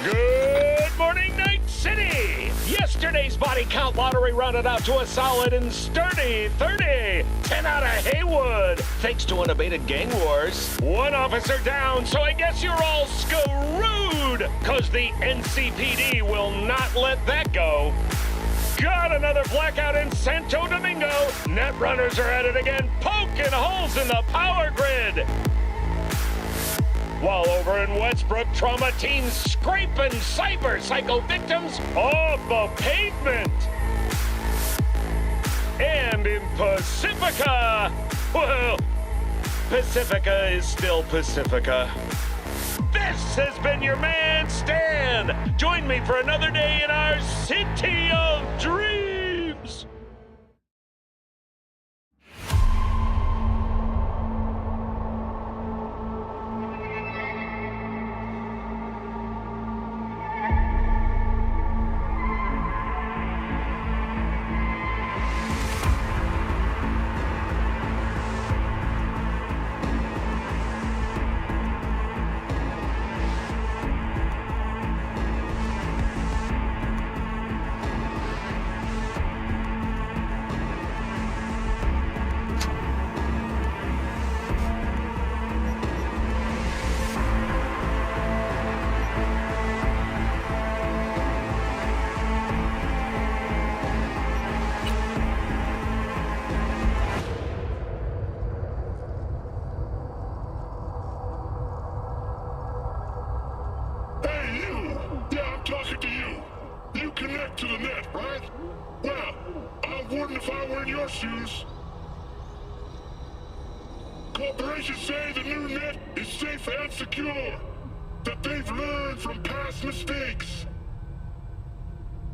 Good morning, Night City! Yesterday's body count lottery rounded out to a solid and sturdy 30. 10 out of Haywood, thanks to unabated gang wars. One officer down, so I guess you're all screwed, cause the NCPD will not let that go. Got another blackout in Santo Domingo. Netrunners are at it again, poking holes in the power grid. While over in Westbrook, trauma teens scraping cyber psycho victims off the pavement. And in Pacifica, well, Pacifica is still Pacifica. This has been your man, Stan. Join me for another day in our City of Dreams. Talking to you. You connect to the net, right? Well, I wouldn't if I were in your shoes. Corporations say the new net is safe and secure. That they've learned from past mistakes.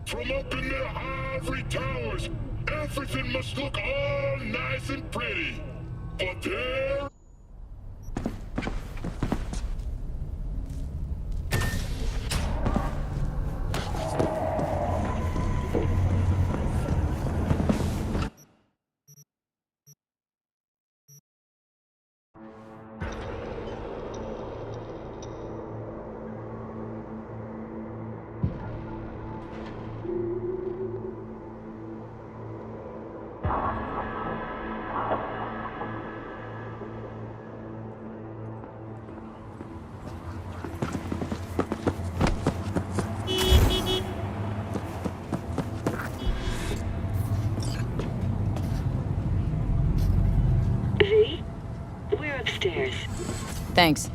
From up in their ivory towers, everything must look all nice and pretty. But there... We're upstairs. Thanks.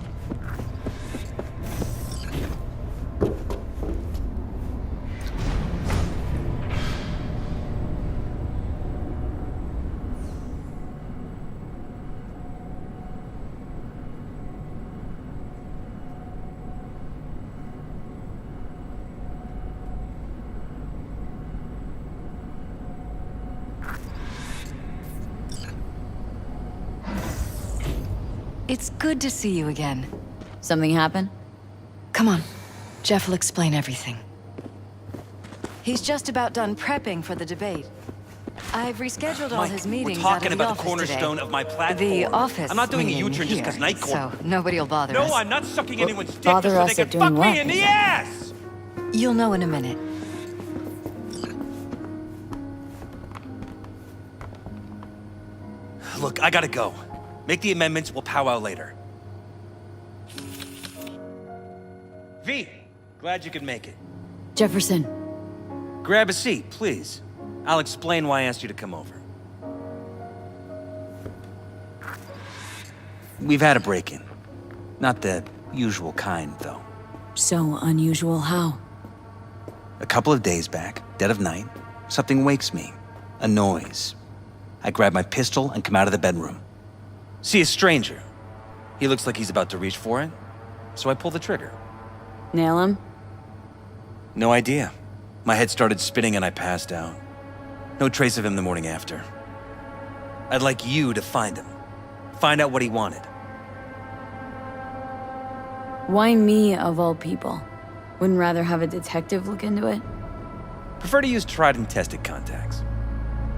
It's good to see you again. Something happen? Come on. Jeff will explain everything. He's just about done prepping for the debate. I've rescheduled all his meetings we're talking out of the about the office cornerstone today. of my platform. The office. I'm not doing a meaning U-turn just because here, Night Court. So nobody will bother us. No, I'm not sucking anyone's dick bother just so us they can at doing fuck what? me in the ass! You'll know in a minute. Look, I gotta go. Make the amendments, we'll powwow later. V, glad you could make it. Jefferson. Grab a seat, please. I'll explain why I asked you to come over. We've had a break-in. Not the usual kind, though. So unusual how? A couple of days back, dead of night, something wakes me. A noise. I grab my pistol and come out of the bedroom. See a stranger. He looks like he's about to reach for it, so I pull the trigger. Nail him? No idea. My head started spinning and I passed out. No trace of him the morning after. I'd like you to find him. Find out what he wanted. Why me, of all people? Wouldn't rather have a detective look into it? Prefer to use tried and tested contacts.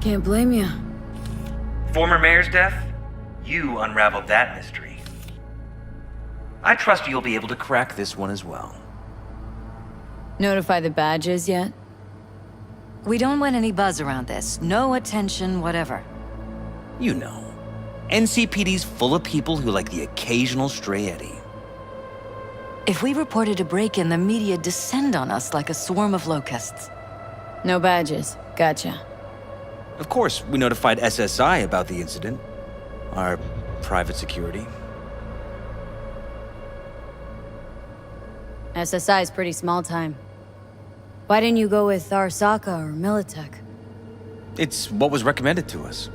Can't blame you. Former mayor's death? You unraveled that mystery. I trust you'll be able to crack this one as well. Notify the badges yet? We don't want any buzz around this. No attention, whatever. You know, NCPD's full of people who like the occasional stray eddy. If we reported a break-in, the media'd descend on us like a swarm of locusts. No badges. Gotcha. Of course, we notified SSI about the incident. Our private security. SSI's pretty small time. Why didn't you go with Arasaka or Militech? It's what was recommended to us.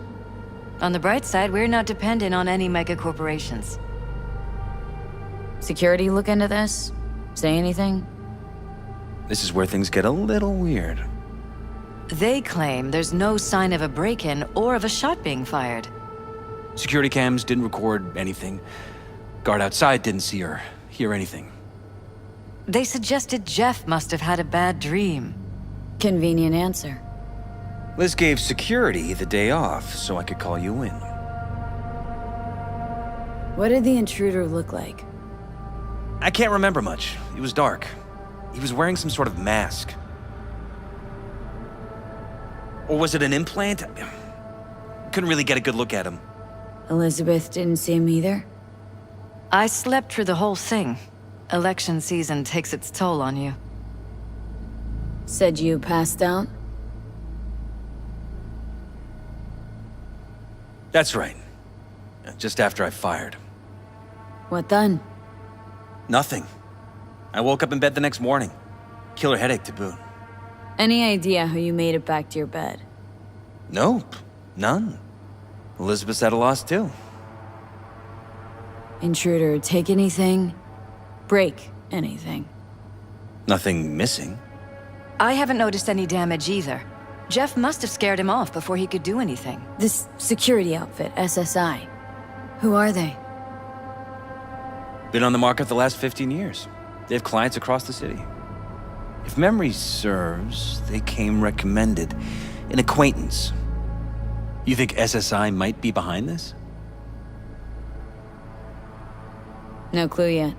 On the bright side, we're not dependent on any mega corporations. Security look into this? Say anything? This is where things get a little weird. They claim there's no sign of a break-in or of a shot being fired. Security cams didn't record anything. Guard outside didn't see or hear anything. They suggested Jeff must have had a bad dream. Convenient answer. Liz gave security the day off so I could call you in. What did the intruder look like? I can't remember much. It was dark. He was wearing some sort of mask. Or was it an implant? Couldn't really get a good look at him. Elizabeth didn't see him either? I slept through the whole thing. Election season takes its toll on you. Said you passed out? That's right. Just after I fired. What then? Nothing. I woke up in bed the next morning. Killer headache to boot. Any idea how you made it back to your bed? Nope. None. Elizabeth's at a loss too. Intruder take anything? Break anything? Nothing missing. I haven't noticed any damage either. Jeff must have scared him off before he could do anything. This security outfit, SSI. Who are they? Been on the market the last 15 years. They have clients across the city. If memory serves, they came recommended. An acquaintance. You think SSI might be behind this? No clue yet.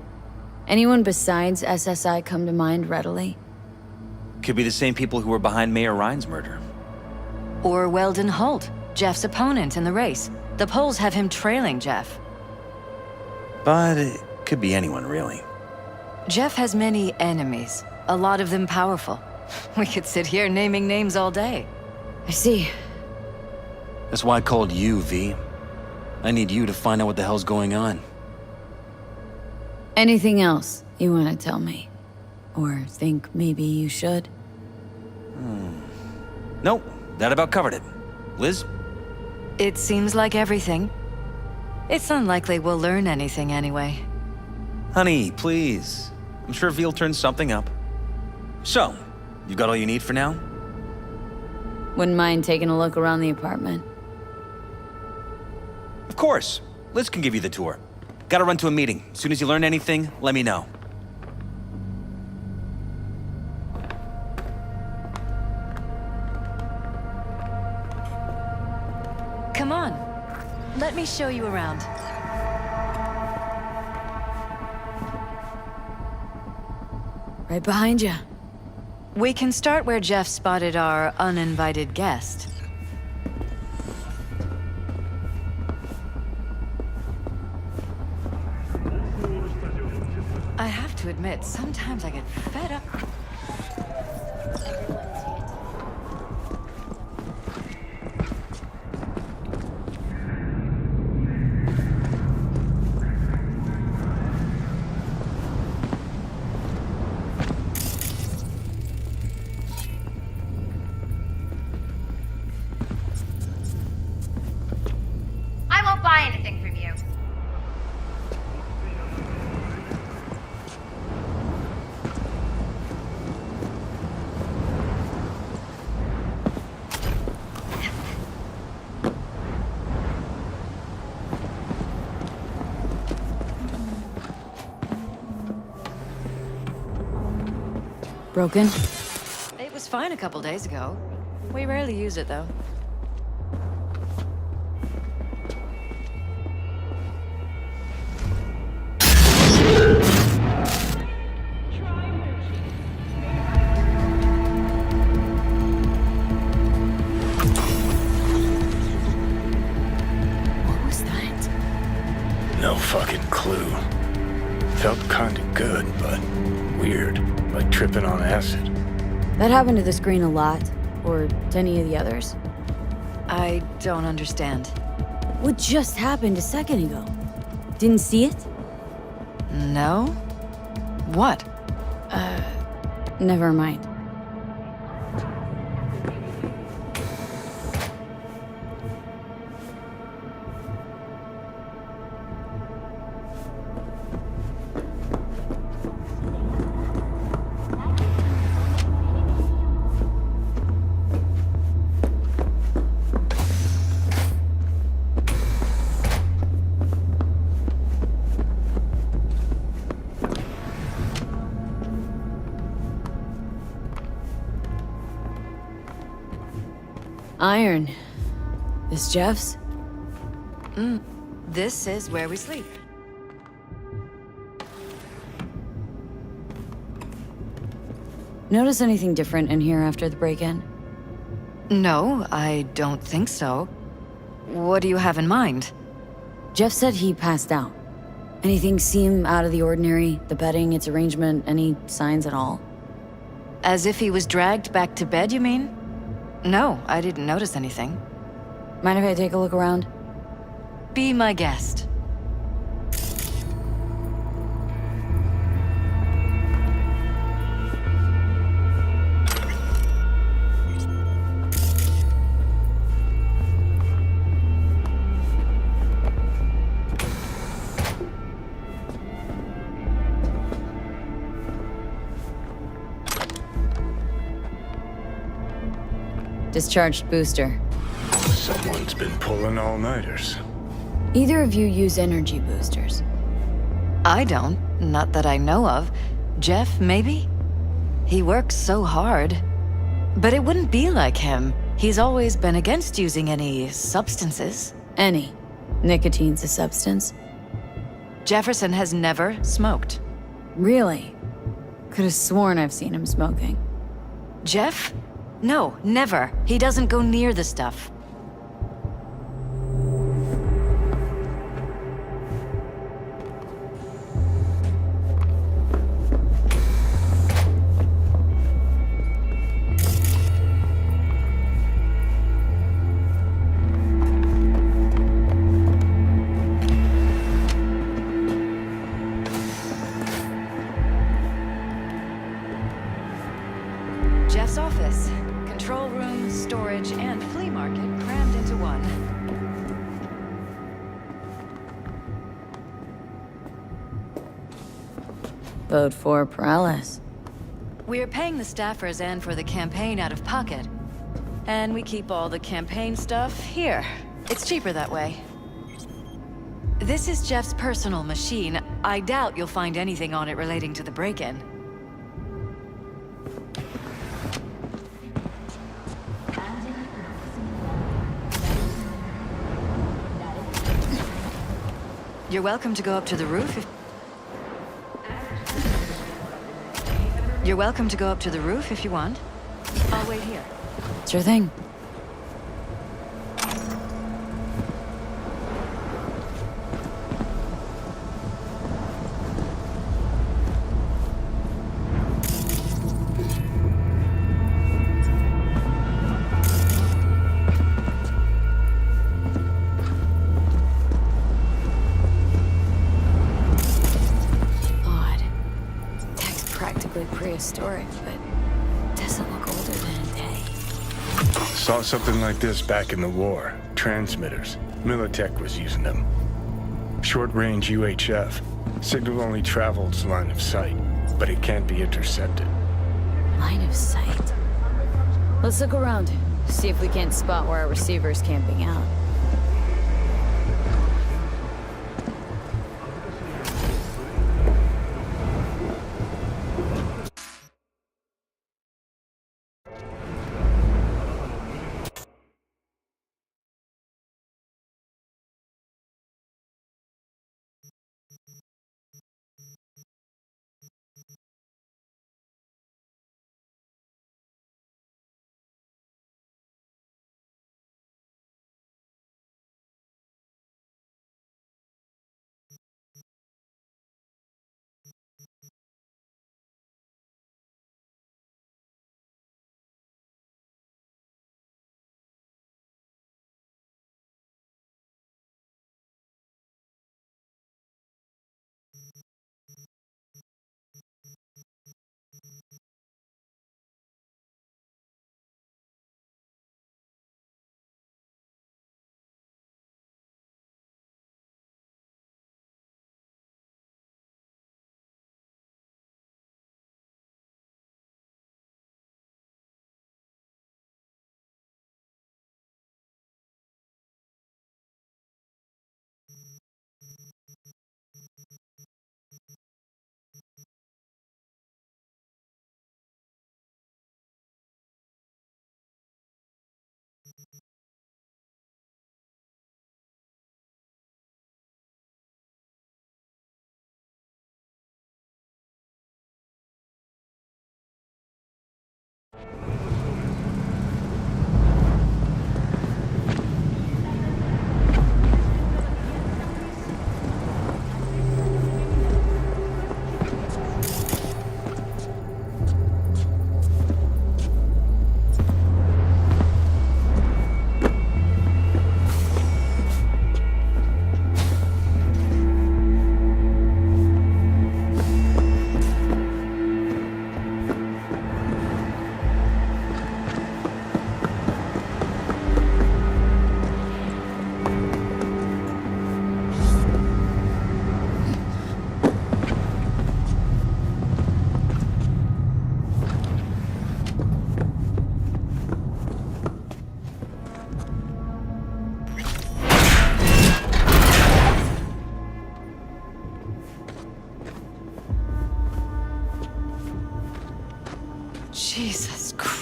Anyone besides SSI come to mind readily? Could be the same people who were behind Mayor Ryan's murder. Or Weldon Holt, Jeff's opponent in the race. The polls have him trailing Jeff. But it could be anyone, really. Jeff has many enemies, a lot of them powerful. We could sit here naming names all day. I see. That's why I called you, V. I need you to find out what the hell's going on. Anything else you want to tell me? Or think maybe you should? Nope, that about covered it. Liz? It seems like everything. It's unlikely we'll learn anything anyway. Honey, please. I'm sure V'll turn something up. So, you got all you need for now? Wouldn't mind taking a look around the apartment. Of course. Liz can give you the tour. Gotta run to a meeting. As soon as you learn anything, let me know. Come on. Let me show you around. Right behind you. We can start where Jeff spotted our uninvited guest. I have to admit, sometimes I get fed up. I won't buy anything from you. Broken? It was fine a couple days ago. We rarely use it, though. No fucking clue. Felt kinda good, but weird, like tripping on acid. That happened to the screen a lot, or to any of the others. I don't understand. What just happened a second ago? Didn't see it? No? What? Never mind. Iron. This Jeff's? This is where we sleep. Notice anything different in here after the break-in? No, I don't think so. What do you have in mind? Jeff said he passed out. Anything seem out of the ordinary? The bedding, its arrangement, any signs at all? As if he was dragged back to bed, you mean? No, I didn't notice anything. Mind if I take a look around? Be my guest. Discharged booster. Someone's been pulling all-nighters. Either of you use energy boosters? I don't. Not that I know of. Jeff, maybe? He works so hard. But it wouldn't be like him. He's always been against using any substances. Any. Nicotine's a substance? Jefferson has never smoked. Really? Could have sworn I've seen him smoking. Jeff? No, never. He doesn't go near the stuff. Jeff's office. Control room, storage, and flea market crammed into one. Vote for Perales. We're paying the staffers and for the campaign out of pocket. And we keep all the campaign stuff here. It's cheaper that way. This is Jeff's personal machine. I doubt you'll find anything on it relating to the break-in. You're welcome to go up to the roof if... You're welcome to go up to the roof if you want. I'll wait here. Sure thing. Prehistoric, but doesn't look older than a day. Saw something like this back in the war. Transmitters. Militech was using them. Short-range UHF. Signal only travels line of sight, but it can't be intercepted. Line of sight. Let's look around. See if we can't spot where our receiver's camping out.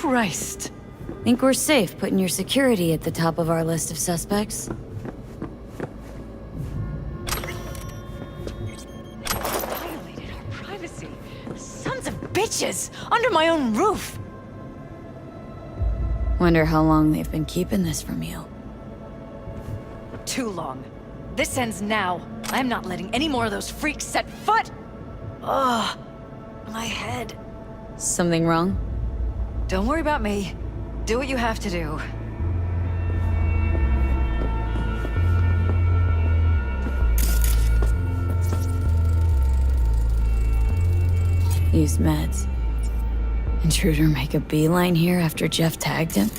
Christ. Think we're safe putting your security at the top of our list of suspects? Violated our privacy. Sons of bitches! Under my own roof! Wonder how long they've been keeping this from you. Too long. This ends now. I'm not letting any more of those freaks set foot! Ugh. My head. Something wrong? Don't worry about me. Do what you have to do. Use meds. Intruder make a beeline here after Jeff tagged him?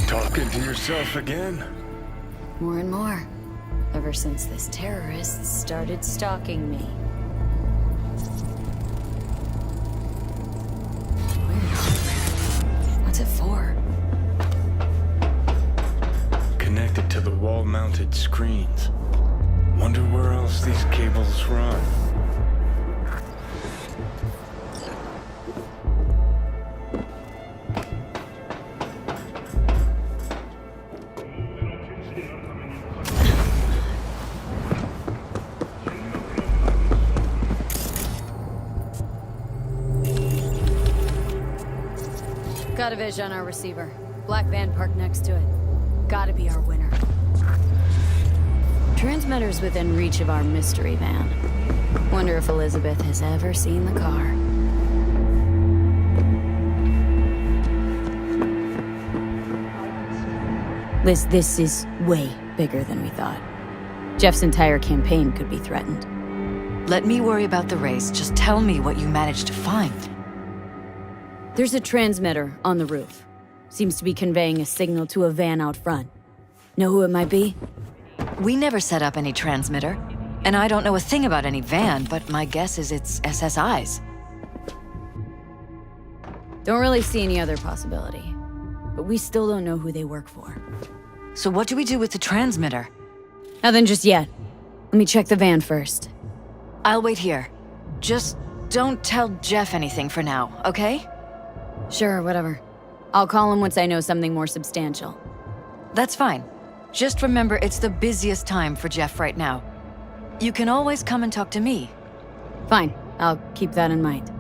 Talking to yourself again? More and more. Ever since this terrorist started stalking me. Weird hardware. What's it for? Connected to the wall-mounted screens. Wonder where else these cables run. Got a vision on our receiver. Black van parked next to it. Gotta be our winner. Transmitter's within reach of our mystery van. Wonder if Elizabeth has ever seen the car. Liz, this is way bigger than we thought. Jeff's entire campaign could be threatened. Let me worry about the race. Just tell me what you managed to find. There's a transmitter on the roof. Seems to be conveying a signal to a van out front. Know who it might be? We never set up any transmitter. And I don't know a thing about any van, but my guess is it's SSI's. Don't really see any other possibility. But we still don't know who they work for. So what do we do with the transmitter? Nothing just yet. Let me check the van first. I'll wait here. Just don't tell Jeff anything for now, okay? Sure, whatever. I'll call him once I know something more substantial. That's fine. Just remember it's the busiest time for Jeff right now. You can always come and talk to me. Fine, I'll keep that in mind.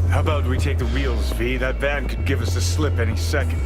How about we take the wheels, V? That van could give us the slip any second.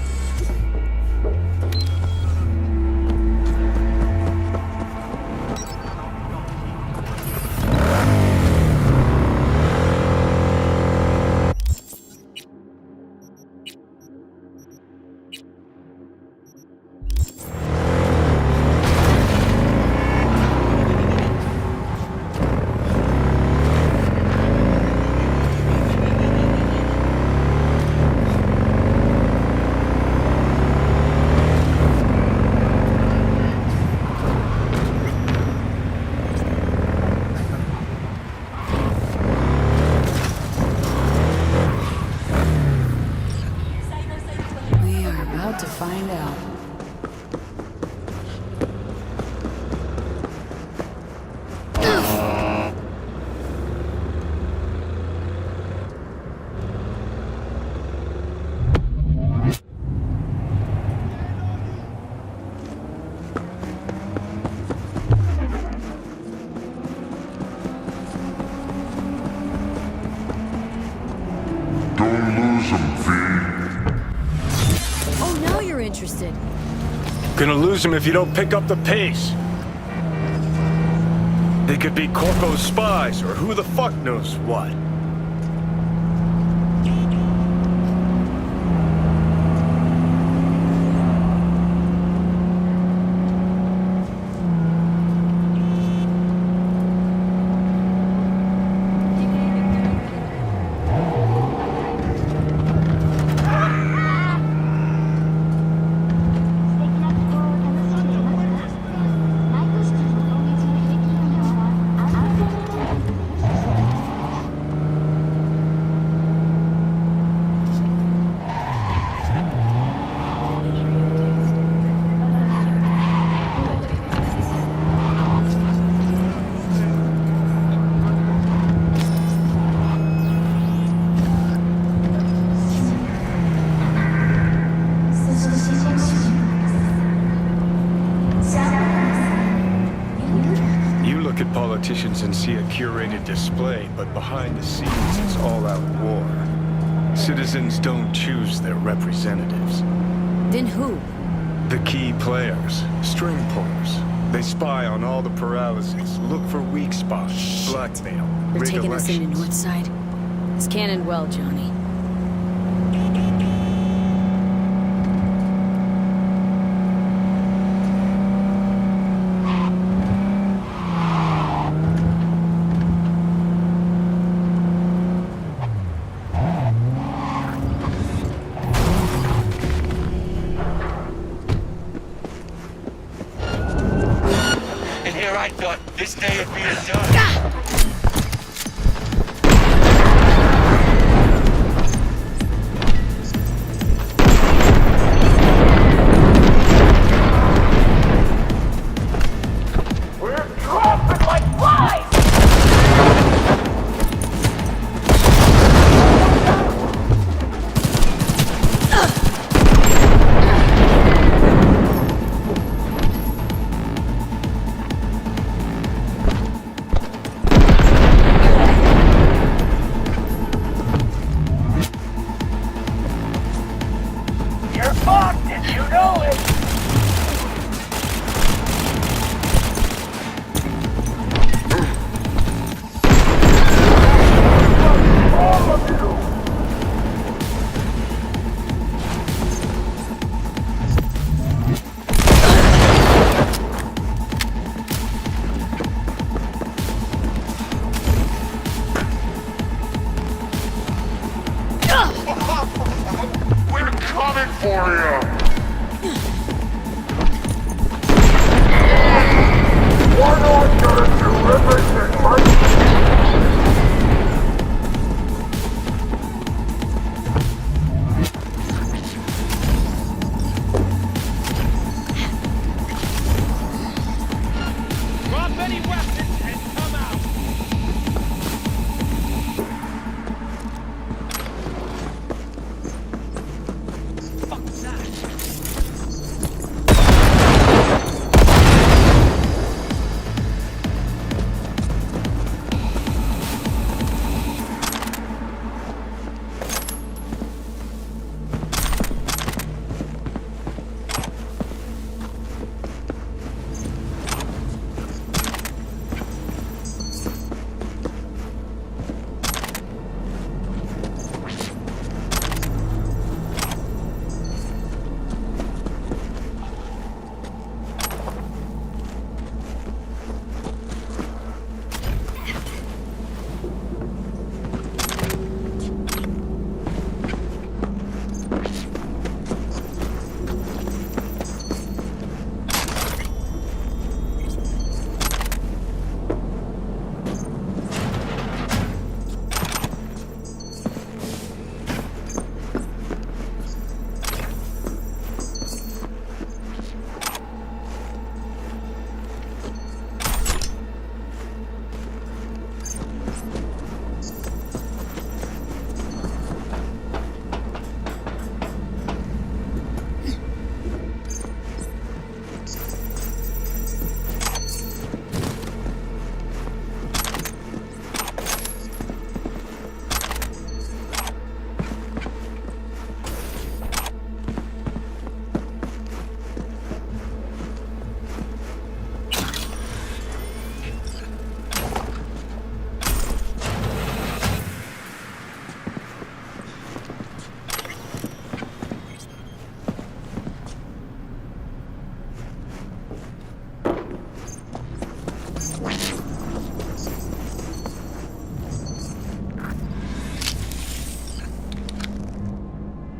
Don't lose them, V. Oh, now you're interested. Gonna lose them if you don't pick up the pace. They could be Corpo's spies, or who the fuck knows what. Politicians and see a curated display, but behind the scenes it's all-out war. Citizens don't choose their representatives. Then who? The key players, string pullers. They spy on all the paralyses, look for weak spots, blackmail, They're rig taking us into elections. Northside. It's cannon well, Johnny. I thought this day would be done. We're coming for you! We're not gonna do everything right. Drop any weapons and come out! Fuck's that?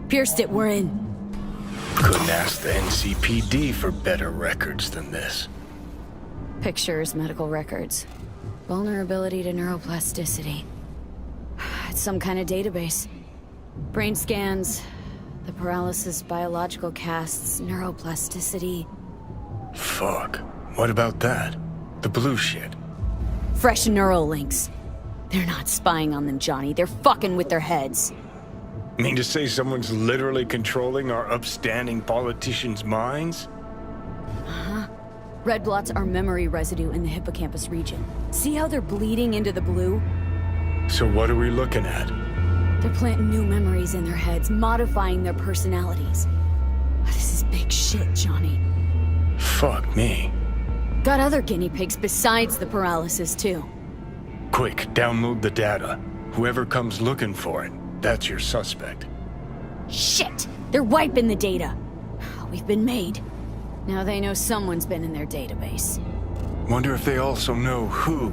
Pierced it, we're in. Couldn't ask the NCPD for better records than this. Pictures, medical records. Vulnerability to neuroplasticity. It's some kind of database. Brain scans, the paralysis biological casts, neuroplasticity. Fuck. What about that? The blue shit. Fresh neural links. They're not spying on them, Johnny. They're fucking with their heads. Mean to say someone's literally controlling our upstanding politicians' minds? Red blots are memory residue in the hippocampus region. See how they're bleeding into the blue? So what are we looking at? They're planting new memories in their heads, modifying their personalities. This is big shit, Johnny. Fuck me. Got other guinea pigs besides the paralysis, too. Quick, download the data. Whoever comes looking for it, that's your suspect. Shit! They're wiping the data. We've been made. Now they know someone's been in their database. Wonder if they also know who.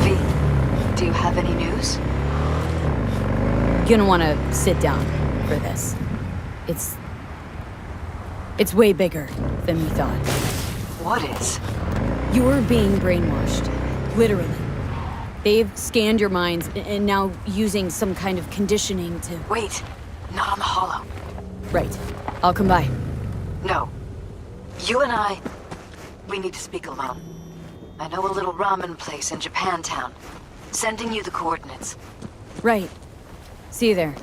V, do you have any news? You're gonna wanna sit down for this. It's way bigger than we thought. What is? You're being brainwashed. Literally. They've scanned your minds and now using some kind of conditioning to... Wait, not on the holo. Right. I'll come by. No. You and I, we need to speak alone. I know a little ramen place in Japantown. Sending you the coordinates. Right. See you there.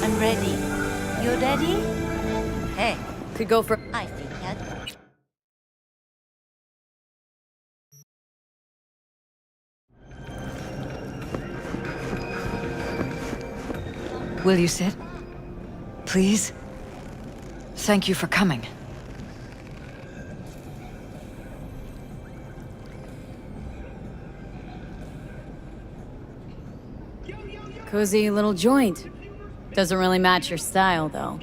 I'm ready. You ready? Hey, Could go for... I figured. Will you sit? Please? Thank you for coming. Cozy little joint. Doesn't really match your style, though.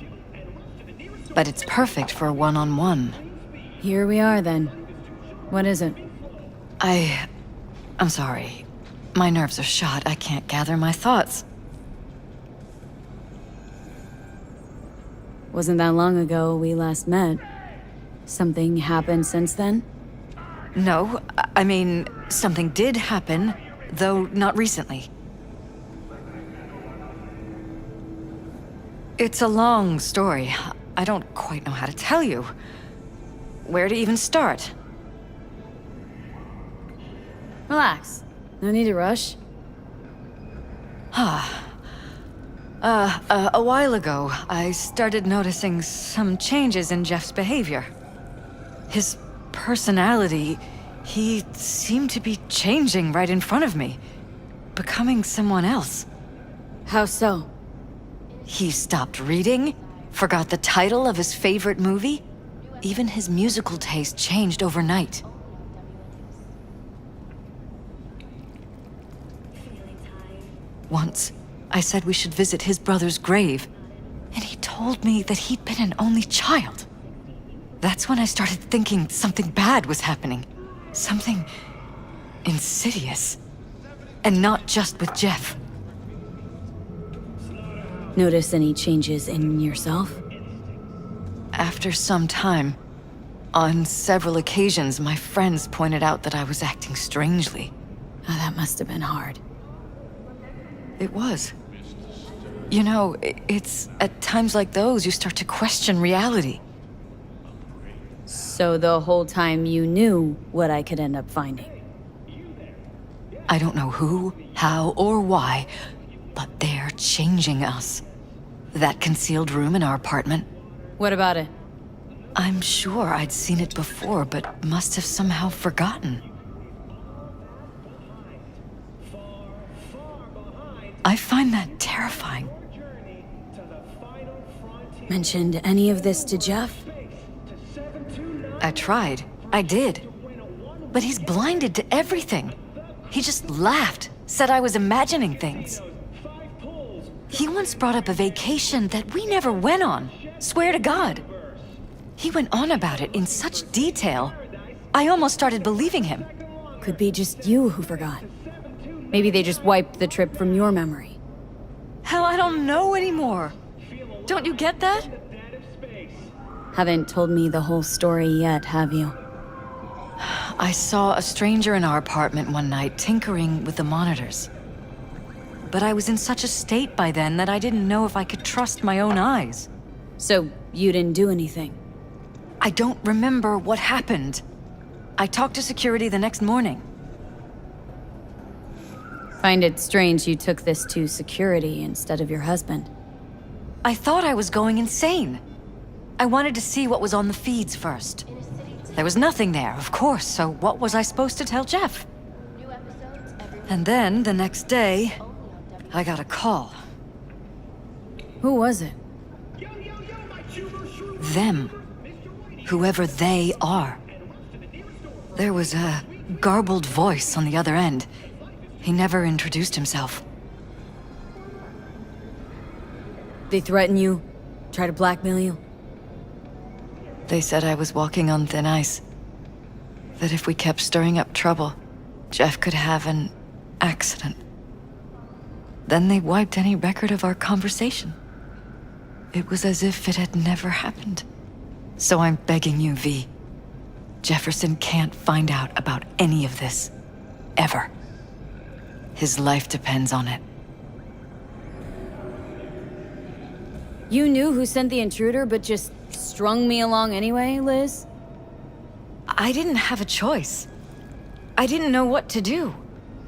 But it's perfect for a one-on-one. Here we are, then. What is it? I'm sorry. My nerves are shot. I can't gather my thoughts. Wasn't that long ago we last met. Something happened since then? No, I mean, something did happen, though not recently. It's a long story. I don't quite know how to tell you. Where to even start? Relax. No need to rush. A while ago, I started noticing some changes in Jeff's behavior. His personality, he seemed to be changing right in front of me, becoming someone else. How so? He stopped reading, forgot the title of his favorite movie. Even his musical taste changed overnight. Once, I said we should visit his brother's grave, and he told me that he'd been an only child. That's when I started thinking something bad was happening. Something insidious. And not just with Jeff. Notice any changes in yourself? After some time, on several occasions, my friends pointed out that I was acting strangely. Oh, that must have been hard. It was. You know, it's at times like those you start to question reality. So the whole time you knew what I could end up finding? I don't know who, how, or why, but they're changing us. That concealed room in our apartment. What about it? I'm sure I'd seen it before, but must have somehow forgotten. I find that terrifying. Mentioned any of this to Jeff? I tried. I did. But he's blinded to everything. He just laughed, said I was imagining things. He once brought up a vacation that we never went on. Swear to God. He went on about it in such detail. I almost started believing him. Could be just you who forgot. Maybe they just wiped the trip from your memory. Hell, I don't know anymore. Don't you get that? Haven't told me the whole story yet, have you? I saw a stranger in our apartment one night tinkering with the monitors. But I was in such a state by then that I didn't know if I could trust my own eyes. So you didn't do anything? I don't remember what happened. I talked to security the next morning. Find it strange you took this to security instead of your husband. I thought I was going insane. I wanted to see what was on the feeds first. There was nothing there, of course, so what was I supposed to tell Jeff? And then, the next day, I got a call. Who was it? Them. Whoever they are. There was a garbled voice on the other end. He never introduced himself. They threaten you? Try to blackmail you? They said I was walking on thin ice. That if we kept stirring up trouble, Jeff could have an accident. Then they wiped any record of our conversation. It was as if it had never happened. So I'm begging you, V. Jefferson can't find out about any of this. Ever. His life depends on it. You knew who sent the intruder, but just strung me along anyway, Liz? I didn't have a choice. I didn't know what to do.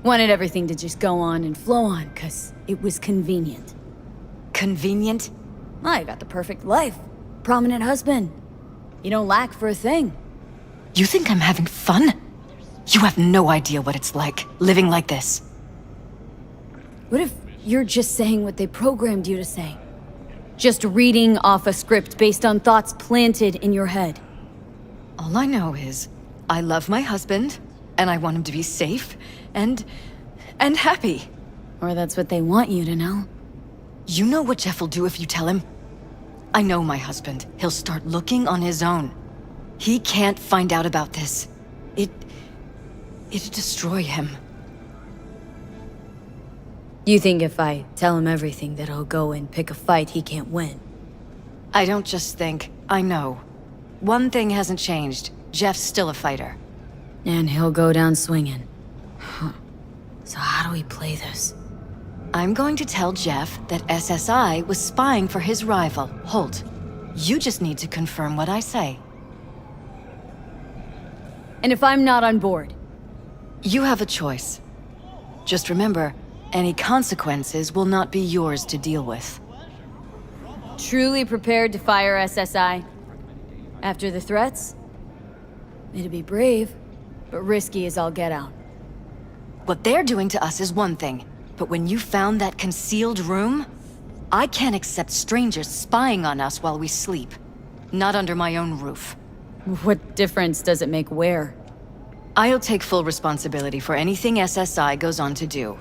Wanted everything to just go on and flow on, 'cause it was convenient. Convenient? I got the perfect life. Prominent husband. You don't lack for a thing. You think I'm having fun? You have no idea what it's like, living like this. What if you're just saying what they programmed you to say? Just reading off a script based on thoughts planted in your head. All I know is, I love my husband, and I want him to be safe, and happy. Or that's what they want you to know. You know what Jeff will do if you tell him? I know my husband. He'll start looking on his own. He can't find out about this. It'd destroy him. You think if I tell him everything that he'll go and pick a fight he can't win? I don't just think, I know. One thing hasn't changed. Jeff's still a fighter. And he'll go down swinging. Huh. So how do we play this? I'm going to tell Jeff that SSI was spying for his rival, Holt. You just need to confirm what I say. And if I'm not on board? You have a choice. Just remember, any consequences will not be yours to deal with. Truly prepared to fire SSI? After the threats? It'd be brave, but risky as all get out. What they're doing to us is one thing, but when you found that concealed room, I can't accept strangers spying on us while we sleep. Not under my own roof. What difference does it make where? I'll take full responsibility for anything SSI goes on to do.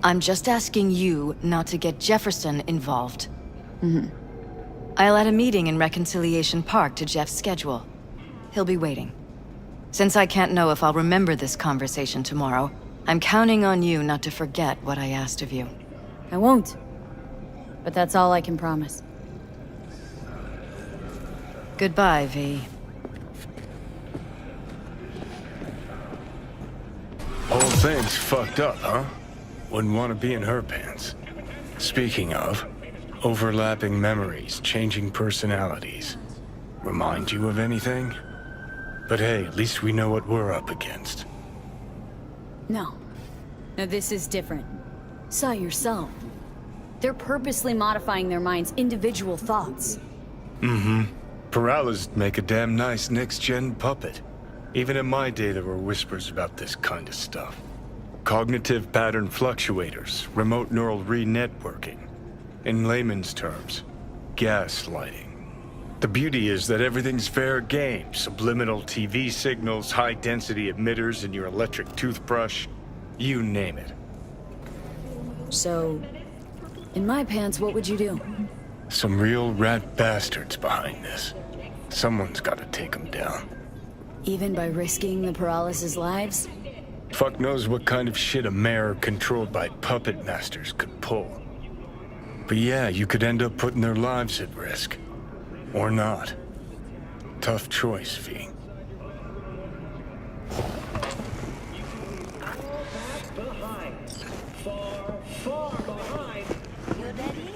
I'm just asking you not to get Jefferson involved. I'll add a meeting in Reconciliation Park to Jeff's schedule. He'll be waiting. Since I can't know if I'll remember this conversation tomorrow, I'm counting on you not to forget what I asked of you. I won't. But that's all I can promise. Goodbye, V. Whole thing's fucked up, huh? Wouldn't want to be in her pants. Speaking of, overlapping memories, changing personalities. Remind you of anything? But hey, at least we know what we're up against. No. No, this is different. Saw yourself. They're purposely modifying their minds' individual thoughts. Paralysis make a damn nice next-gen puppet. Even in my day, there were whispers about this kind of stuff. Cognitive pattern fluctuators, remote neural re-networking. In layman's terms, gaslighting. The beauty is that everything's fair game. Subliminal TV signals, high-density emitters in your electric toothbrush. You name it. So, in my pants, what would you do? Some real rat bastards behind this. Someone's gotta take them down. Even by risking the paralysis lives? Fuck knows what kind of shit a mayor controlled by puppet masters could pull. But yeah, you could end up putting their lives at risk. Or not. Tough choice, V. Your daddy?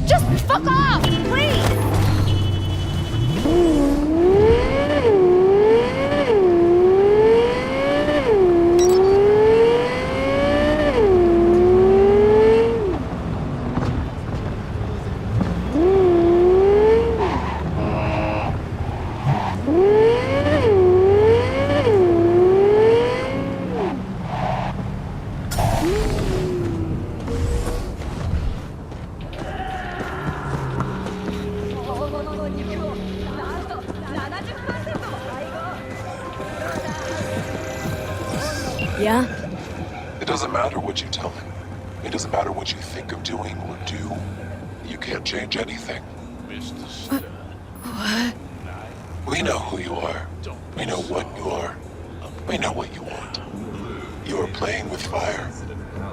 Just fuck off, please! Yeah? It doesn't matter what you tell him. It doesn't matter what you think of doing or do. You can't change anything. What? We know who you are. We know what you are. We know what you want. You are playing with fire.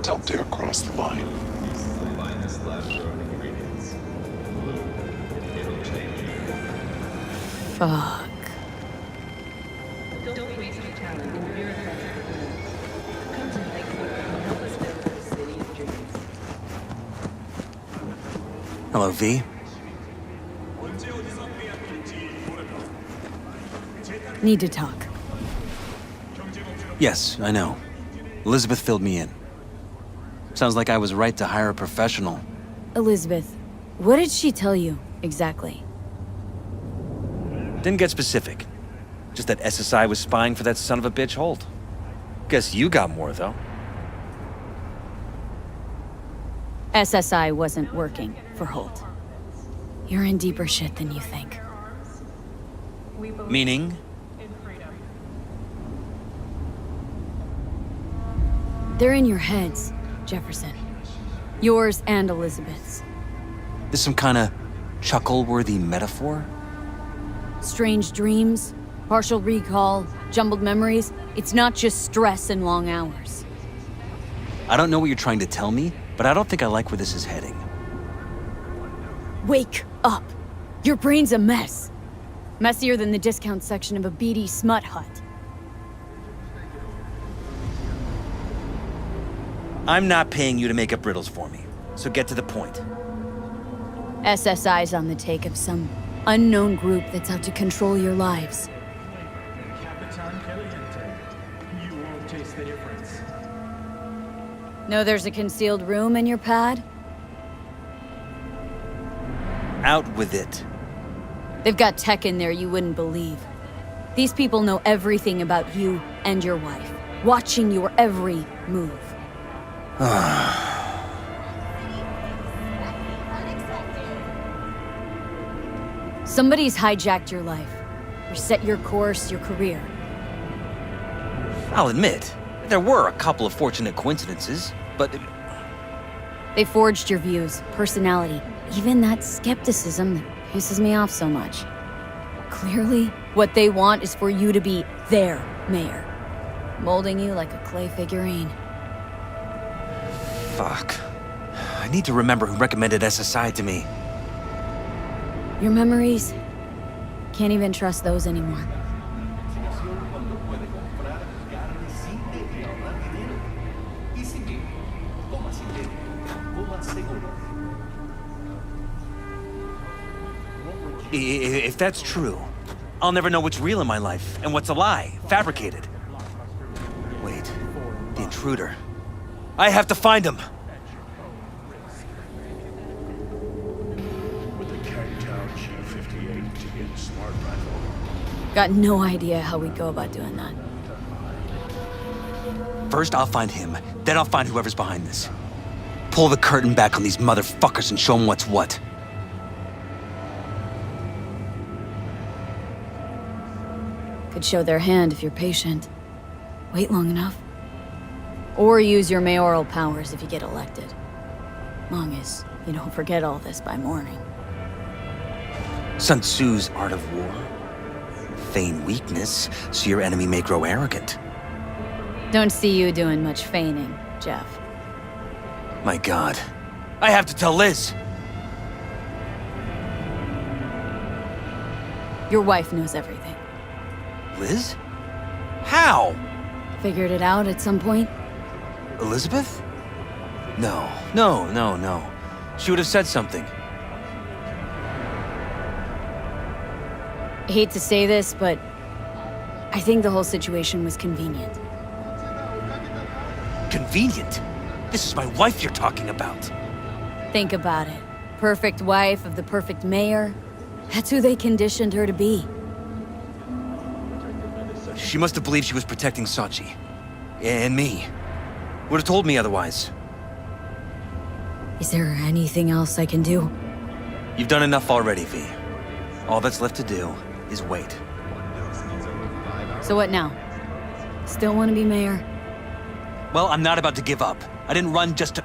Don't dare cross the line. Fuck. Hello, V. Need to talk. Yes, I know. Elizabeth filled me in. Sounds like I was right to hire a professional. Elizabeth, what did she tell you, exactly? Didn't get specific. Just that SSI was spying for that son of a bitch Holt. Guess you got more, though. SSI wasn't working for Holt. You're in deeper shit than you think. Meaning? They're in your heads, Jefferson. Yours and Elizabeth's. There's some kind of chuckle-worthy metaphor? Strange dreams, partial recall, jumbled memories. It's not just stress and long hours. I don't know what you're trying to tell me, but I don't think I like where this is heading. Wake up! Your brain's a mess. Messier than the discount section of a beady smut hut. I'm not paying you to make up riddles for me, so get to the point. SSI's on the take of some unknown group that's out to control your lives. You won't taste the difference. Know there's a concealed room in your pad? Out with it. They've got tech in there you wouldn't believe. These people know everything about you and your wife, watching your every move. Somebody's hijacked your life, or set your course, your career. I'll admit, there were a couple of fortunate coincidences, but... They forged your views, personality, even that skepticism that pisses me off so much. Clearly, what they want is for you to be their mayor, molding you like a clay figurine. Fuck. I need to remember who recommended SSI to me. Your memories? Can't even trust those anymore. If that's true, I'll never know what's real in my life and what's a lie, fabricated. Wait, the intruder. I have to find him! With the Cactal G58 to get a smart rifle. Got no idea how we go about doing that. First I'll find him, then I'll find whoever's behind this. Pull the curtain back on these motherfuckers and show them what's what. Could show their hand if you're patient. Wait long enough. Or use your mayoral powers if you get elected. Long as you don't forget all this by morning. Sun Tzu's art of war. Feign weakness, so your enemy may grow arrogant. Don't see you doing much feigning, Jeff. My God. I have to tell Liz! Your wife knows everything. Liz? How? Figured it out at some point? Elizabeth? No. She would have said something. I hate to say this, but I think the whole situation was convenient. Convenient? This is my wife you're talking about. Think about it. Perfect wife of the perfect mayor. That's who they conditioned her to be. She must have believed she was protecting Sachi. And me. Would have told me otherwise. Is there anything else I can do? You've done enough already, V. All that's left to do is wait. So what now? Still want to be mayor? Well, I'm not about to give up. I didn't run just to...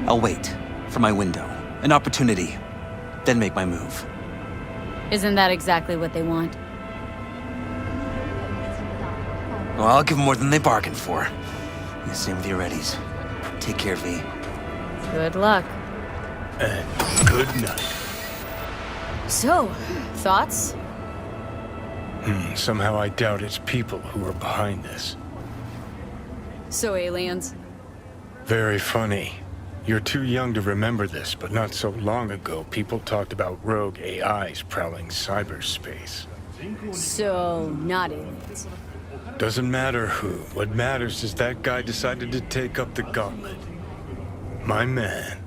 I'll wait for my window, an opportunity, then make my move. Isn't that exactly what they want? Well, I'll give them more than they bargained for. The same with your Eddies. Take care, V. Good luck. And good night. So, thoughts? Somehow I doubt it's people who are behind this. So aliens? Very funny. You're too young to remember this, but not so long ago, people talked about rogue AIs prowling cyberspace. So, not aliens. Doesn't matter who. What matters is that guy decided to take up the gauntlet. My man.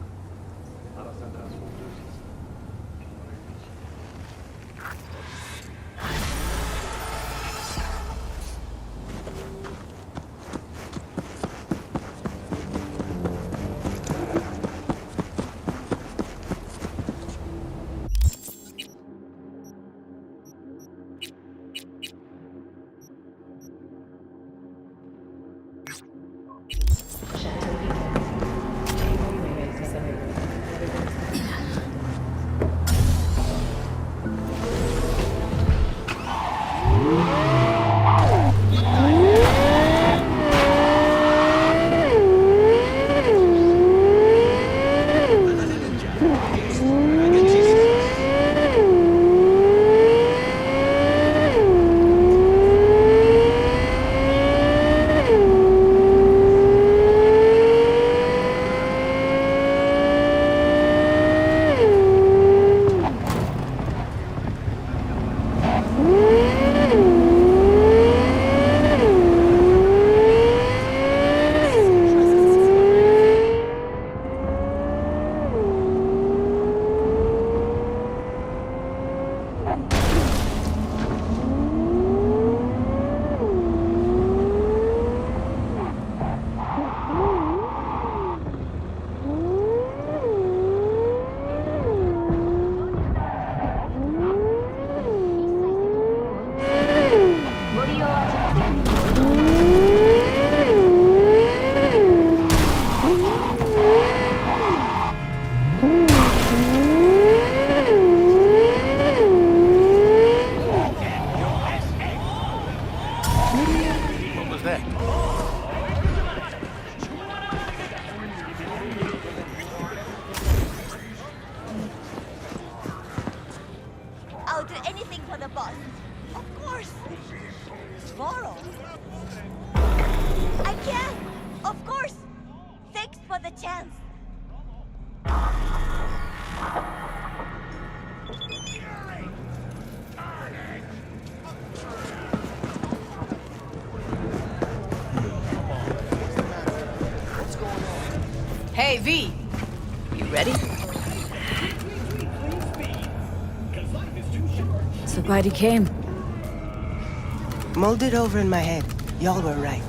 What was that? I'll do anything for the boss. Of course. Tomorrow. I can. Of course. Thanks for the chance. Hey, V. You ready? So glad he came. Mulled it over in my head. Y'all were right.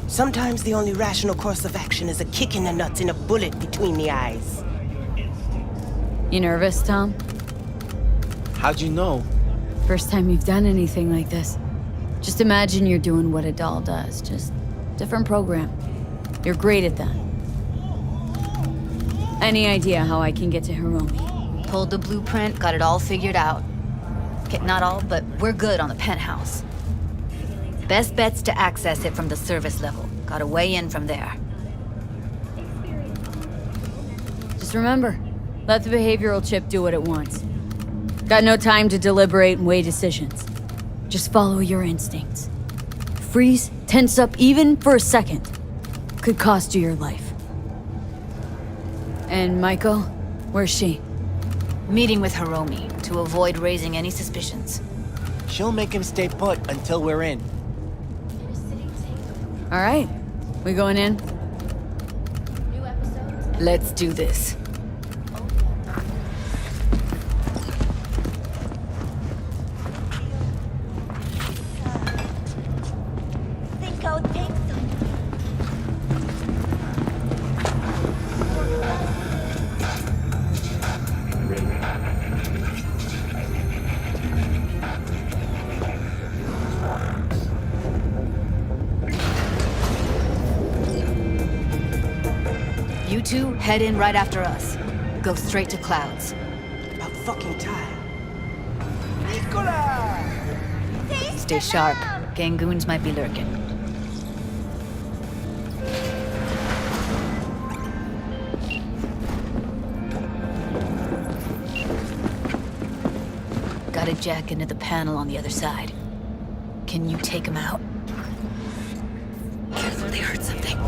Sometimes the only rational course of action is a kick in the nuts and a bullet between the eyes. You nervous, Tom? How'd you know? First time you've done anything like this. Just imagine you're doing what a doll does, just different program. You're great at that. Any idea how I can get to Hiromi? Pulled the blueprint, got it all figured out. Okay, not all, but we're good on the penthouse. Best bet's to access it from the service level. Got a way in from there. Just remember, let the behavioral chip do what it wants. Got no time to deliberate and weigh decisions. Just follow your instincts. Freeze, tense up even for a second. Could cost you your life. And Maiko, where's she? Meeting with Hiromi to avoid raising any suspicions. She'll make him stay put until we're in. All right, we going in? Let's do this. Think I'll take some. You two head in right after us. Go straight to Clouds. About fucking time. Stay sharp. Gangoons might be lurking. Gotta jack into the panel on the other side. Can you take him out? Careful, they heard something.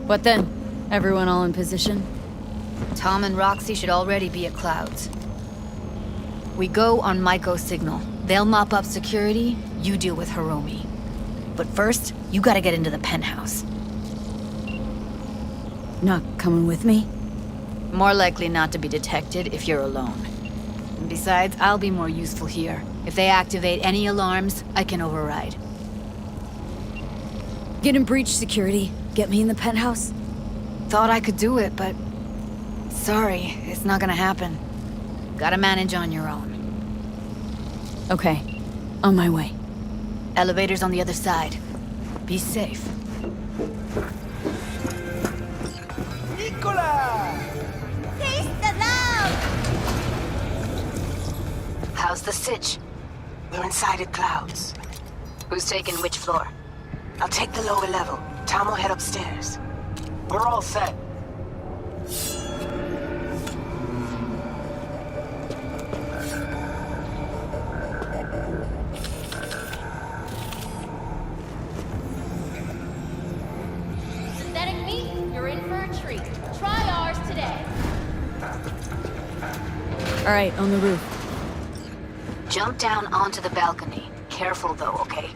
What then? Everyone all in position? Tom and Roxy should already be at Clouds. We go on Maiko's signal. They'll mop up security, you deal with Hiromi. But first, you gotta get into the penthouse. Not coming with me? More likely not to be detected if you're alone. And besides, I'll be more useful here. If they activate any alarms, I can override. Get in breach security. Get me in the penthouse? Thought I could do it, but... Sorry, it's not gonna happen. Gotta manage on your own. Okay, on my way. Elevator's on the other side. Be safe. Taste the love! How's the sitch? We're inside at Clouds. Who's taking which floor? I'll take the lower level. Tom will head upstairs. We're all set. Synthetic meat, you're in for a treat. Try ours today. All right, on the roof. Jump down onto the balcony. Careful though, okay?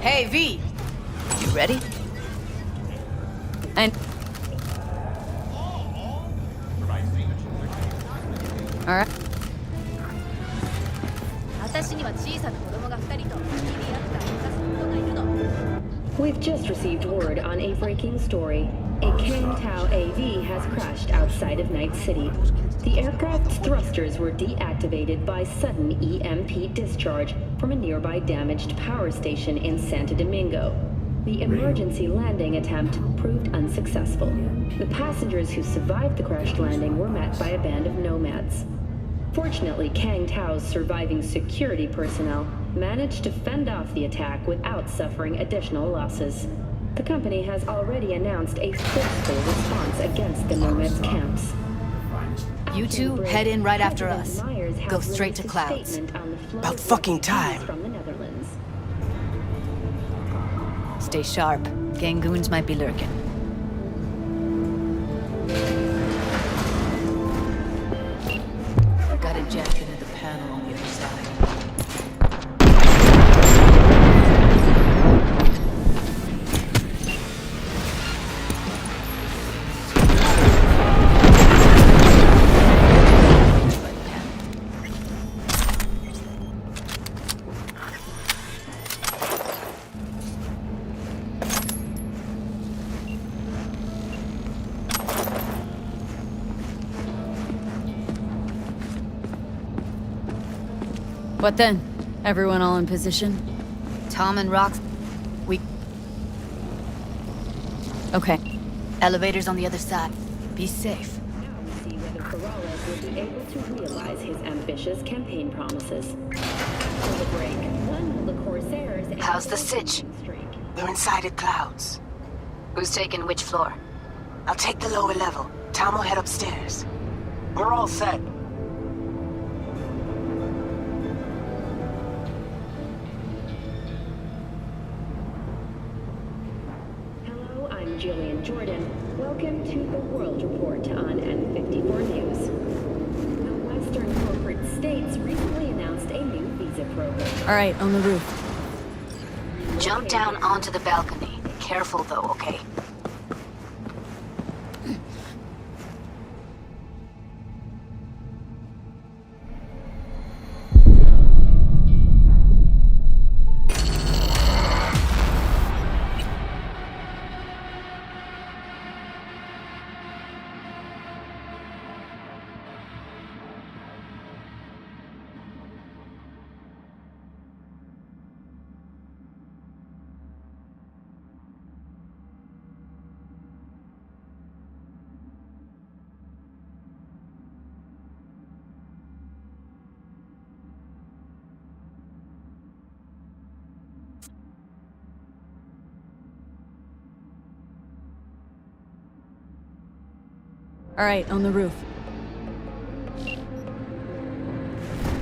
Hey, V! You ready? And... Alright. We've just received word on a breaking story. A Kang Tao AV has crashed outside of Night City. The aircraft's thrusters were deactivated by sudden EMP discharge from a nearby damaged power station in Santo Domingo. The emergency landing attempt proved unsuccessful. The passengers who survived the crash landing were met by a band of nomads. Fortunately, Kang Tao's surviving security personnel managed to fend off the attack without suffering additional losses. The company has already announced a forceful response against the nomads' camps. You two head in right after us. Go straight to Clouds. About fucking time. From the Netherlands. Stay sharp. Gangoons might be lurking. Got ejected into the panel on the other side. What then? Everyone all in position? Tom and Rox... We... Okay. Elevators on the other side. Be safe. Now we see whether Peralez will be able to realize his ambitious campaign promises. After the break, one of the Corsairs... How's the sitch? We're inside at Clouds. Who's taking which floor? I'll take the lower level. Tom will head upstairs. We're all set. Hello, I'm Jillian Jordan. Welcome to the World Report on N54 News. The Western corporate states recently announced a new visa program. Alright, on the roof. Jump down onto the balcony. Careful though, okay? Alright, on the roof.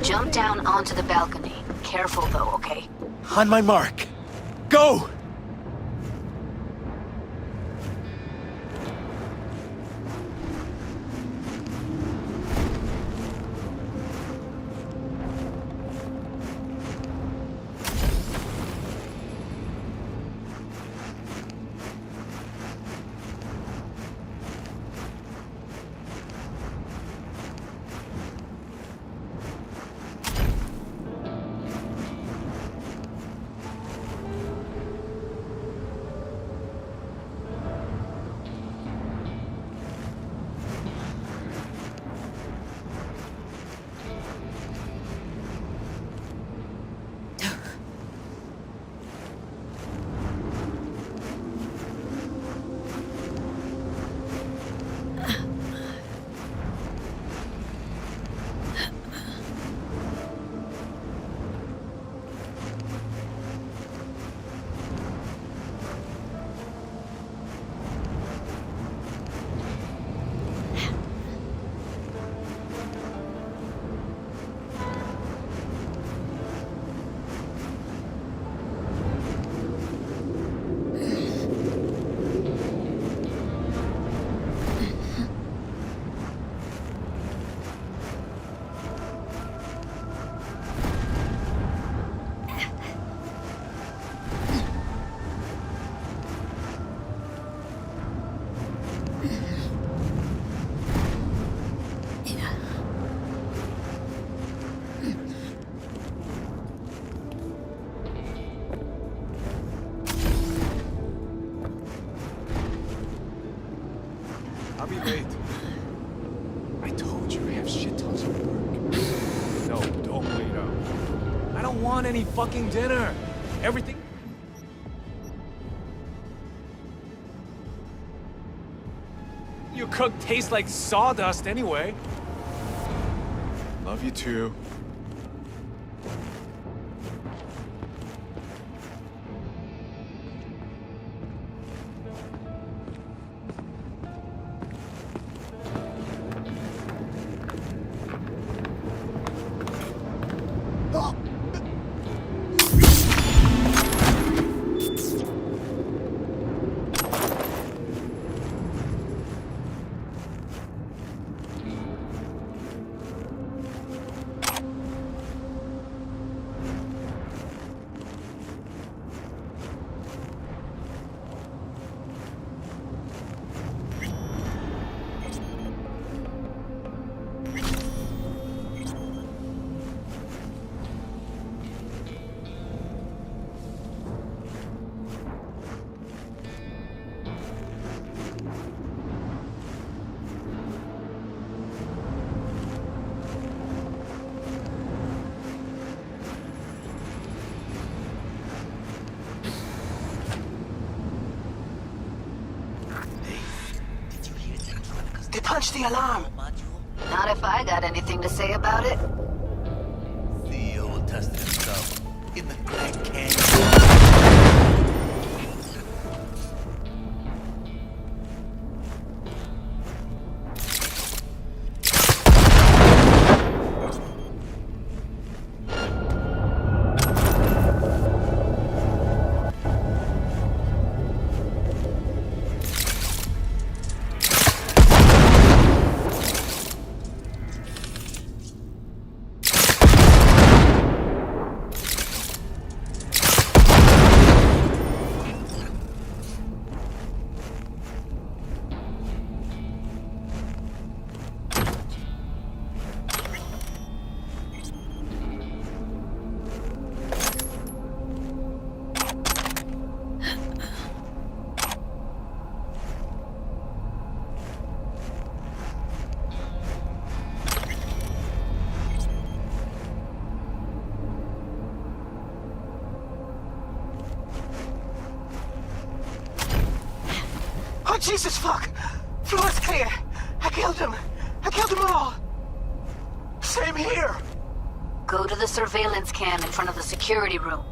Jump down onto the balcony. Careful though, okay? On my mark. Go! Don't you have shit tons of work? No, don't wait up. I don't want any fucking dinner. Everything... You cook tastes like sawdust anyway. Love you too. They punched the alarm. Not if I got anything to say about it. CEO will test himself in the Grand Canyon. Oh, Jesus, fuck! Floor's clear. I killed them. I killed them all. Same here. Go to the surveillance cam in front of the security room.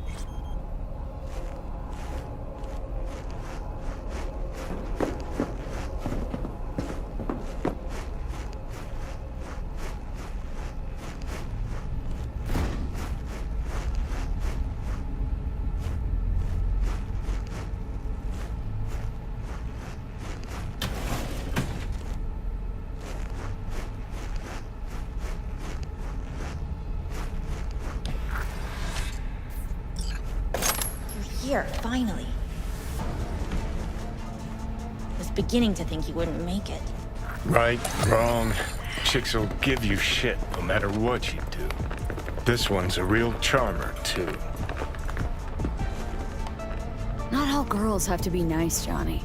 Here, finally. Was beginning to think you wouldn't make it. Right, wrong. Chicks will give you shit no matter what you do. This one's a real charmer, too. Not all girls have to be nice, Johnny.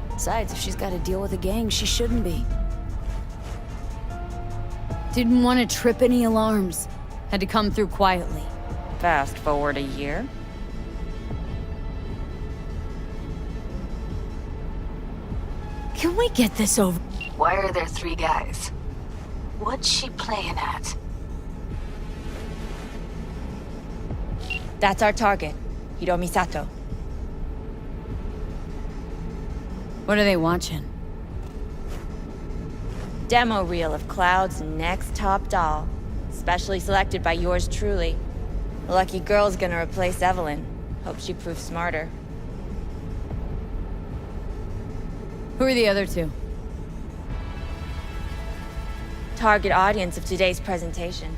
Besides, if she's got to deal with a gang, she shouldn't be. Didn't want to trip any alarms. Had to come through quietly. Fast forward a year. Can we get this over? Why are there 3 guys? What's she playing at? That's our target, Hiromi Sato. What are they watching? Demo reel of Cloud's next top doll. Specially selected by yours truly. The lucky girl's gonna replace Evelyn. Hope she proves smarter. Who are the other 2? Target audience of today's presentation.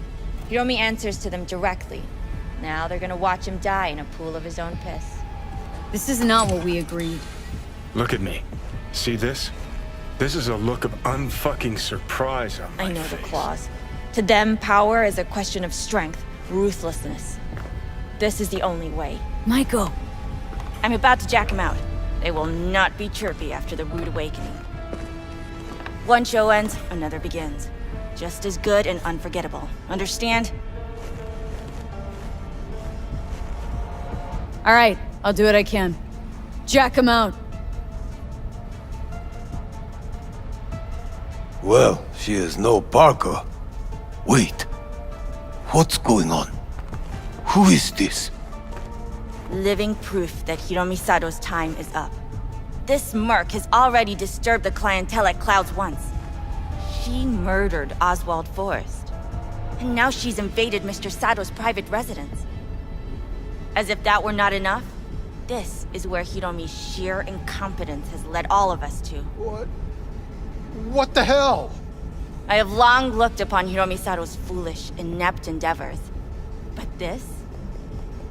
Hiromi answers to them directly. Now they're gonna watch him die in a pool of his own piss. This is not what we agreed. Look at me. See this? This is a look of unfucking surprise on my I know face. the claws. To them, power is a question of strength, ruthlessness. This is the only way. Maiko! I'm about to jack him out. They will not be chirpy after the rude awakening. One show ends, another begins. just as good and unforgettable. Understand? All right, I'll do what I can. Jack him out. Well, she is no Parker. Wait. What's going on? Who is this? Living proof that Hiromi Sato's time is up. This merc has already disturbed the clientele at Clouds once. She murdered Oswald Forrest. And now she's invaded Mr. Sato's private residence. As if that were not enough, this is where Hiromi's sheer incompetence has led all of us to. What the hell? I have long looked upon Hiromi Sato's foolish, inept endeavors. But this?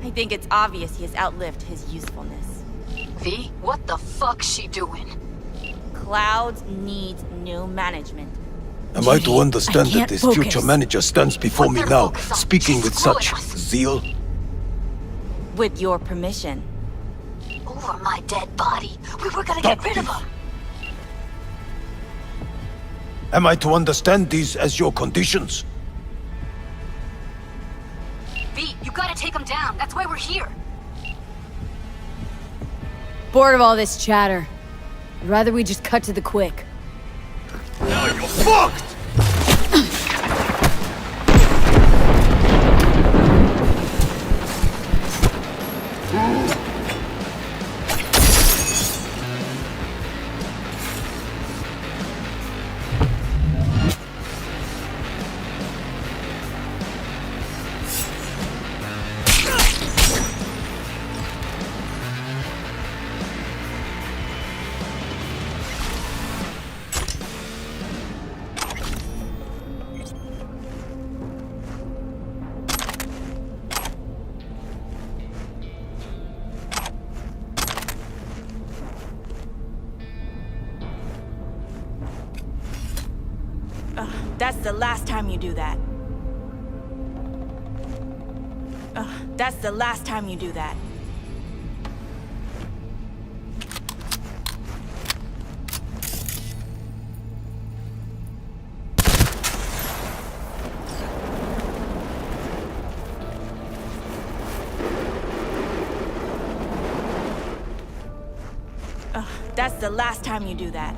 I think it's obvious he has outlived his usefulness. V, what the fuck's she doing? Clouds needs new management. Am I to understand I that can't this focus. future manager stands before me now, speaking with such zeal? With your permission. Over my dead body. We were gonna get rid of him. Am I to understand these as your conditions? V, you gotta take him down. That's why we're here. Bored of all this chatter. I'd rather we just cut to the quick. Now you're fucked! That's the last time you do that. That's the last time you do that. That's the last time you do that.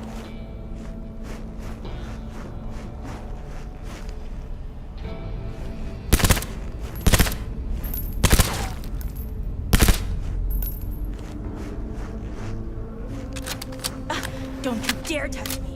Don't you dare touch me.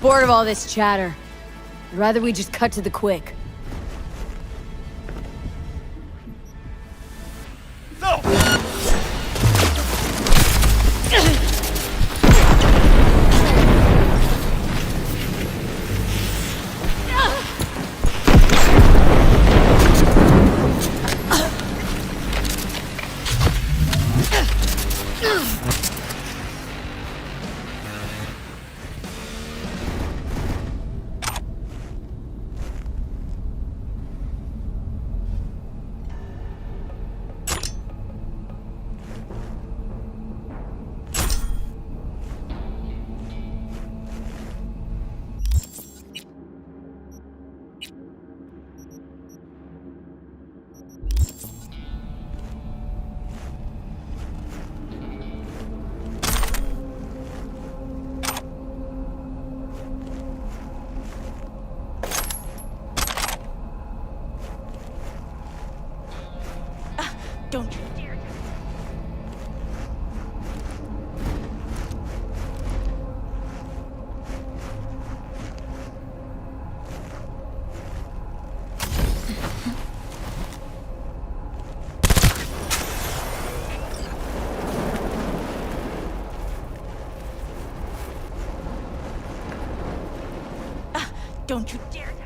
Bored of all this chatter. I'd rather we just cut to the quick. Don't you dare. Don't you dare touch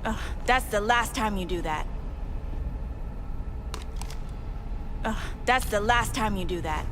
me. That's the last time you do that. That's the last time you do that.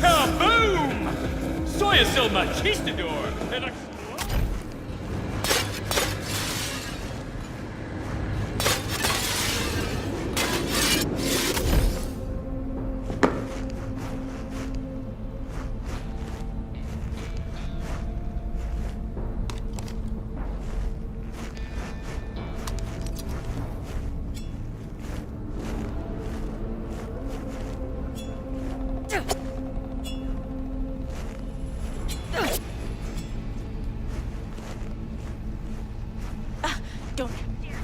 Kaboom! Soy es el machistador! And Don't you dare.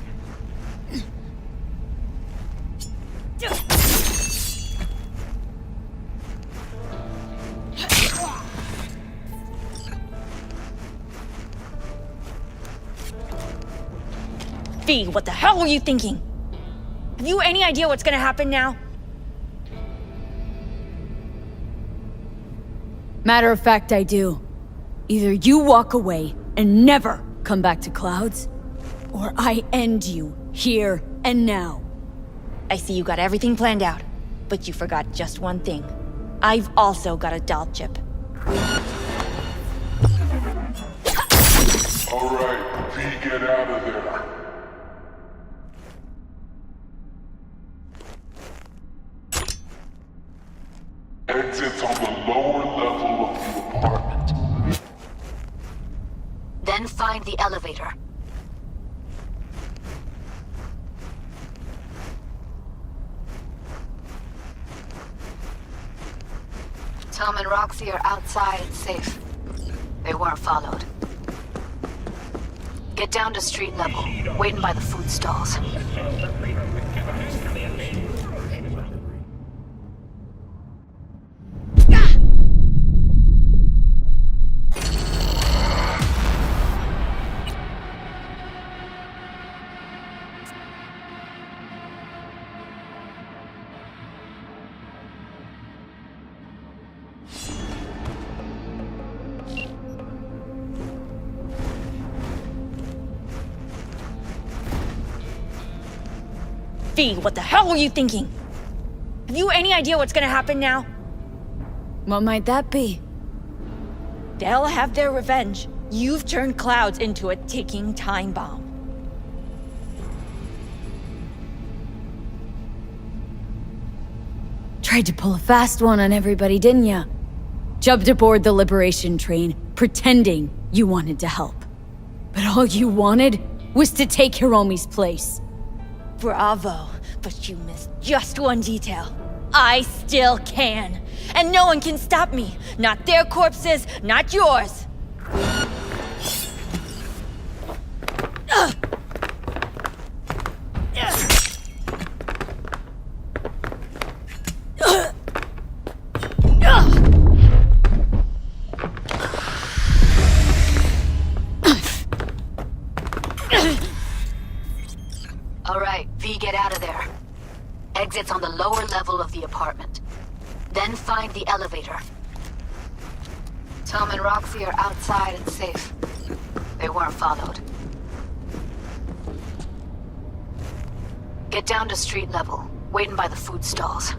V, what the hell were you thinking? Have you any idea what's gonna happen now? Matter of fact, I do. Either you walk away and never come back to Clouds, or I end you here and now. I see you got everything planned out, but you forgot just one thing. I've also got a doll chip. Alright, V, get out of there. Exits on the lower level of the apartment. Then find the elevator. Tom and Roxy are outside and safe. They weren't followed. Get down to street level, waiting by the food stalls. V, what the hell were you thinking? Have you any idea what's gonna happen now? What might that be? They'll have their revenge. You've turned Clouds into a ticking time bomb. Tried to pull a fast one on everybody, didn't ya? Jumped aboard the Liberation train, pretending you wanted to help. But all you wanted was to take Hiromi's place. Bravo, but you missed just one detail. I still can. And no one can stop me. Not their corpses, not yours. All right, V, get out of there. Exits on the lower level of the apartment. Then find the elevator. Tom and Roxy are outside and safe. They weren't followed. Get down to street level, waiting by the food stalls.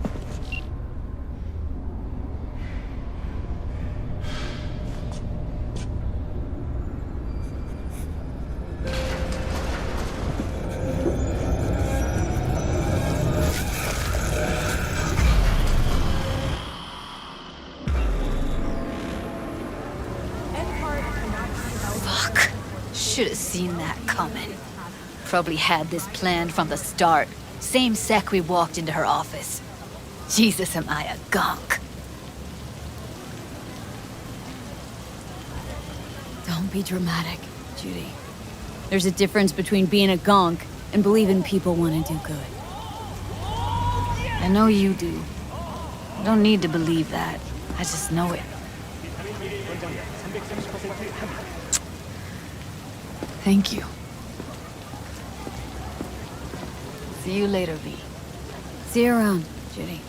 Fuck. Should have seen that coming. Probably had this planned from the start. Same sec we walked into her office. Jesus, am I a gonk. Don't be dramatic, Judy. There's a difference between being a gonk and believing people want to do good. I know you do. I don't need to believe that. I just know it. Thank you. See you later, V. See you around, Judy.